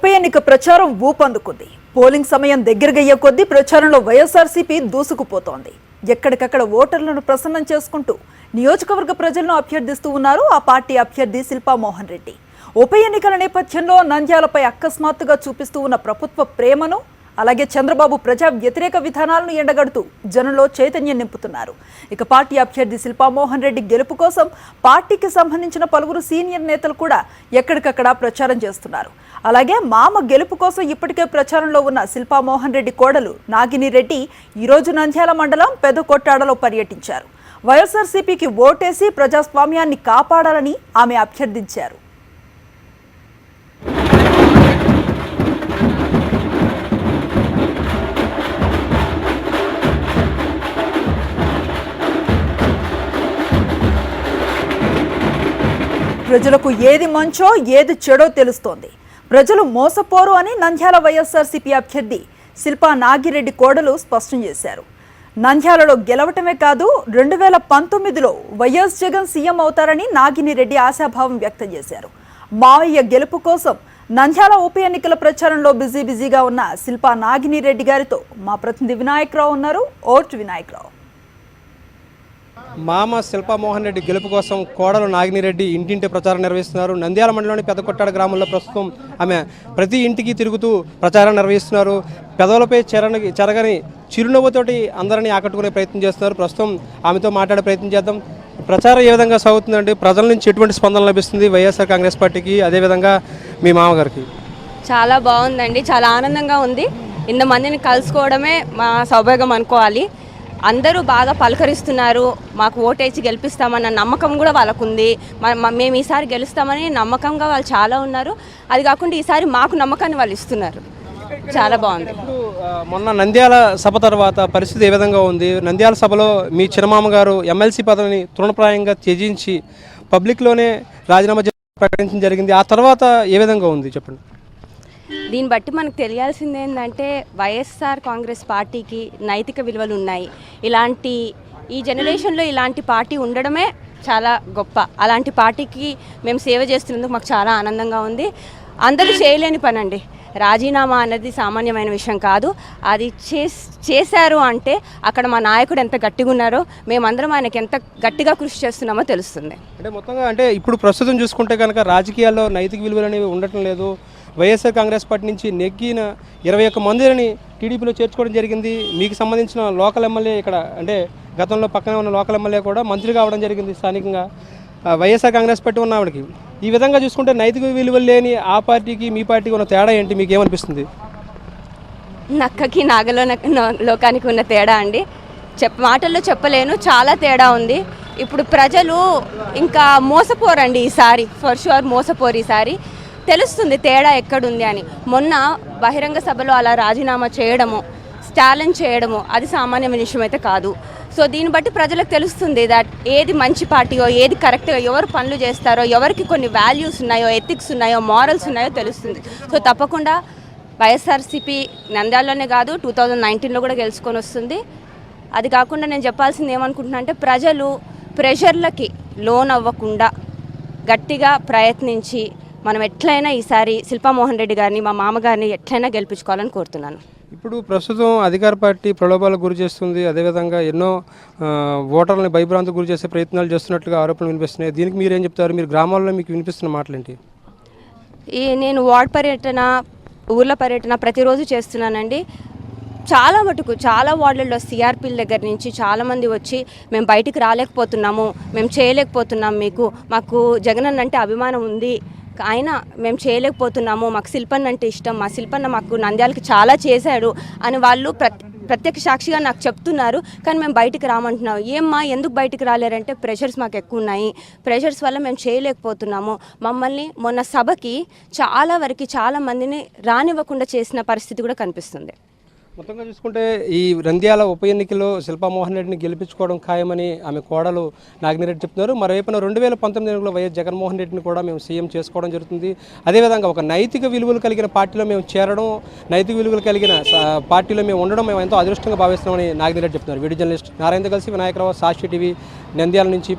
ఉప ఎన్నిక ప్రచారం ఊపందుకుంది. పోలింగ్ సమయం దగ్గరగయ్యే కొద్దీ ప్రచారంలో వైఎస్ఆర్సీపీ దూసుకుపోతోంది. ఎక్కడికక్కడ ఓటర్లను ప్రసన్నం చేసుకుంటూ నియోజకవర్గ ప్రజలను అభ్యర్థిస్తూ ఉన్నారు ఆ పార్టీ అభ్యర్థి శిల్పా మోహన్ రెడ్డి. ఉప ఎన్నికల నేపథ్యంలో నంద్యాలపై అకస్మాత్తుగా చూపిస్తూ ఉన్న ప్రభుత్వ ప్రేమను, అలాగే చంద్రబాబు ప్రజా వ్యతిరేక విధానాలను ఎండగడుతూ జనంలో చైతన్యం నింపుతున్నారు. ఇక పార్టీ అభ్యర్థి శిల్పా మోహన్ రెడ్డి గెలుపు కోసం పార్టీకి సంబంధించిన పలువురు సీనియర్ నేతలు కూడా ఎక్కడికక్కడ ప్రచారం చేస్తున్నారు. అలాగే మామ గెలుపు కోసం ఇప్పటికే ప్రచారంలో ఉన్న శిల్పా మోహన్ రెడ్డి కోడలు నాగిని రెడ్డి ఈరోజు నంద్యాల మండలం పెదకొట్టాడలో పర్యటించారు. వైఎస్ఆర్సీపీకి ఓటేసి ప్రజాస్వామ్యాన్ని కాపాడాలని ఆమె అభ్యర్థించారు. ప్రజలకు ఏది మంచో ఏది చెడో తెలుస్తోంది. ప్రజలు మోసపోరు అని నంద్యాల వైఎస్ఆర్సీపీ అభ్యర్థి శిల్పా నాగిరెడ్డి కోడలు స్పష్టం చేశారు. నంద్యాలలో గెలవటమే కాదు, 2019లో వైఎస్ జగన్ సీఎం అవుతారని నాగిని రెడ్డి ఆశాభావం వ్యక్తం చేశారు. మావయ్య గెలుపు కోసం నంద్యాల ఉప ఎన్నికల ప్రచారంలో బిజీగా ఉన్న శిల్పా నాగిని రెడ్డి గారితో మా ప్రతినిధి వినాయకరావు ఉన్నారు. ఓట్ వినాయకరావు. మామ శిల్పా మోహన్ రెడ్డి గెలుపు కోసం కోడలు నాగినిరెడ్డి ఇంటింటి ప్రచారం నిర్వహిస్తున్నారు. నంద్యాల మండలంలోని పెదకొట్టాడ గ్రామంలో ప్రస్తుతం ఆమె ప్రతి ఇంటికి తిరుగుతూ ప్రచారం నిర్వహిస్తున్నారు. పెదవులపై చెరగని చిరునవ్వుతోటి అందరినీ ఆకట్టుకునే ప్రయత్నం చేస్తున్నారు. ప్రస్తుతం ఆమెతో మాట్లాడే ప్రయత్నం చేద్దాం. ప్రచారం ఏ విధంగా సాగుతుందండి? ప్రజల నుంచి ఎటువంటి స్పందన లభిస్తుంది వైఎస్ఆర్ కాంగ్రెస్ పార్టీకి, అదేవిధంగా మీ మామగారికి? చాలా బాగుందండి, చాలా ఆనందంగా ఉంది. ఇంతమందిని కలుసుకోవడమే మా సౌభాగ్యం అనుకోవాలి. అందరూ బాగా పలకరిస్తున్నారు. మాకు ఓటేసి గెలిపిస్తామన్న నమ్మకం కూడా వాళ్ళకు ఉంది. మేము ఈసారి గెలుస్తామని నమ్మకంగా వాళ్ళు చాలా ఉన్నారు. అది కాకుండా ఈసారి మాకు నమ్మకాన్ని వాళ్ళు ఇస్తున్నారు. చాలా బాగుంది. మొన్న నంద్యాల సభ తర్వాత పరిస్థితి ఏ విధంగా ఉంది? నంద్యాల సభలో మీ చిన్నమామ గారు ఎమ్మెల్సీ పదవిని తృణప్రాయంగా త్యజించి పబ్లిక్లోనే రాజీనామా ప్రకటించడం జరిగింది. ఆ తర్వాత ఏ విధంగా ఉంది చెప్పండి. దీన్ని బట్టి మనకు తెలియాల్సింది ఏంటంటే వైఎస్ఆర్ కాంగ్రెస్ పార్టీకి నైతిక విలువలు ఉన్నాయి. ఈ జనరేషన్లో ఇలాంటి పార్టీ ఉండడమే చాలా గొప్ప. అలాంటి పార్టీకి మేము సేవ చేస్తున్నందుకు మాకు చాలా ఆనందంగా ఉంది. అందరూ చేయలేని పని అండి. రాజీనామా అనేది సామాన్యమైన విషయం కాదు. అది చేశారు అంటే అక్కడ మా నాయకుడు ఎంత గట్టిగా ఉన్నారో, మేమందరం ఆయనకి ఎంత గట్టిగా కృషి చేస్తున్నామో తెలుస్తుంది. అంటే మొత్తంగా అంటే ఇప్పుడు ప్రస్తుతం చూసుకుంటే కనుక రాజకీయాల్లో నైతిక విలువలు అనేవి ఉండటం లేదు. వైఎస్ఆర్ కాంగ్రెస్ పార్టీ నుంచి నెగ్గిన 21 మందిని టీడీపీలో చేర్చుకోవడం జరిగింది. మీకు సంబంధించిన లోకల్ ఎమ్మెల్యే ఇక్కడ అంటే గతంలో పక్కనే ఉన్న లోకల్ ఎమ్మెల్యే కూడా మంత్రి కావడం జరిగింది స్థానికంగా వైఎస్ఆర్ కాంగ్రెస్ పార్టీ ఉన్న ఆవిడకి. ఈ విధంగా చూసుకుంటే నైతిక విలువలు లేని ఆ పార్టీకి మీ పార్టీకి ఉన్న తేడా ఏంటి? మీకు ఏమనిపిస్తుంది? నక్కకి లోకానికి ఉన్న తేడా అండి మాటల్లో చెప్పలేను. చాలా తేడా ఉంది. ఇప్పుడు ప్రజలు ఇంకా మోసపోరండి ఈసారి. ఫర్ షూర్ మోసపోరు. ఈసారి తెలుస్తుంది తేడా ఎక్కడుంది అని. మొన్న బహిరంగ సభలో అలా రాజీనామా చేయడము, ఛాలెంజ్ చేయడము అది సామాన్యమైన విషయం అయితే కాదు. సో దీన్ని బట్టి ప్రజలకు తెలుస్తుంది దట్ ఏది మంచి పార్టీయో, ఏది కరెక్ట్గా, ఎవరు పనులు చేస్తారో, ఎవరికి కొన్ని వాల్యూస్ ఉన్నాయో, ఎథిక్స్ ఉన్నాయో, మారల్స్ ఉన్నాయో తెలుస్తుంది. సో తప్పకుండా వైఎస్ఆర్సీపీ నంద్యాలలోనే కాదు 2019లో కూడా గెలుచుకొని వస్తుంది. అది కాకుండా నేను చెప్పాల్సింది ఏమనుకుంటున్నా అంటే ప్రజలు ప్రెషర్లకి లోన్ అవ్వకుండా గట్టిగా ప్రయత్నించి మనం ఎట్లయినా ఈసారి శిల్పా మోహన్ రెడ్డి గారిని, మా మామగారిని ఎట్లయినా గెలిపించుకోవాలని కోరుతున్నాను. ఇప్పుడు ప్రస్తుతం అధికార పార్టీ ప్రలోభాలకు గురి చేస్తుంది, అదేవిధంగా ఎన్నో ఓటర్లని భయభ్రాంతికి గురి చేసే ప్రయత్నాలు చేస్తున్నట్లుగా ఆరోపణలు వినిపిస్తున్నాయి. దీనికి మీరేం చెప్తారు? మీరు గ్రామాల్లో మీకు వినిపిస్తున్న మాటలేంటి? నేను వార్డ్ పర్యటన, ఊర్ల పర్యటన ప్రతిరోజు చేస్తున్నానండి. చాలా మటుకు చాలా వార్డులలో సిఆర్పీల దగ్గర నుంచి చాలామంది వచ్చి మేము బయటికి రాలేకపోతున్నాము, మేము చేయలేకపోతున్నాం, మాకు జగనన్న అంటే అభిమానం ఉంది, అయినా మేము చేయలేకపోతున్నాము, మాకు శిల్పన్న అంటే ఇష్టం, మా శిల్పన్న మాకు నంద్యాలకి చాలా చేశాడు అని వాళ్ళు ప్రత్యక్ష సాక్షిగా నాకు చెప్తున్నారు. కానీ మేము బయటికి రామంటున్నాం. ఏమ్మా ఎందుకు బయటికి రాలేరంటే ప్రెషర్స్ మాకు ఎక్కువ ఉన్నాయి, ప్రెషర్స్ వల్ల మేము చేయలేకపోతున్నాము. మమ్మల్ని మొన్న సభకి చాలా మందిని రానివ్వకుండా చేసిన పరిస్థితి కూడా కనిపిస్తుంది. మొత్తంగా చూసుకుంటే ఈ నంద్యాల ఉప ఎన్నికల్లో శిల్పా మోహన్ రెడ్డిని గెలిపించుకోవడం ఖాయమని ఆమె కోడలు నాగినిరెడ్డి చెప్తున్నారు. మరోవైపున 2019 ఎన్నికల్లో వైఎస్ జగన్మోహన్ రెడ్డిని కూడా మేము సీఎం చేసుకోవడం జరుగుతుంది. అదేవిధంగా ఒక నైతిక విలువలు కలిగిన పార్టీలో మేము చేరడం, నైతిక విలువలు కలిగిన పార్టీలో మేము ఉండడం మేము ఎంతో అదృష్టంగా భావిస్తున్నామని నాగినిరెడ్డి చెప్తున్నారు. వీడియో జర్నలిస్ట్ నారాయణతో కలిసి వినాయకరావు, సాక్షి టీవీ, నంద్యాల నుంచి.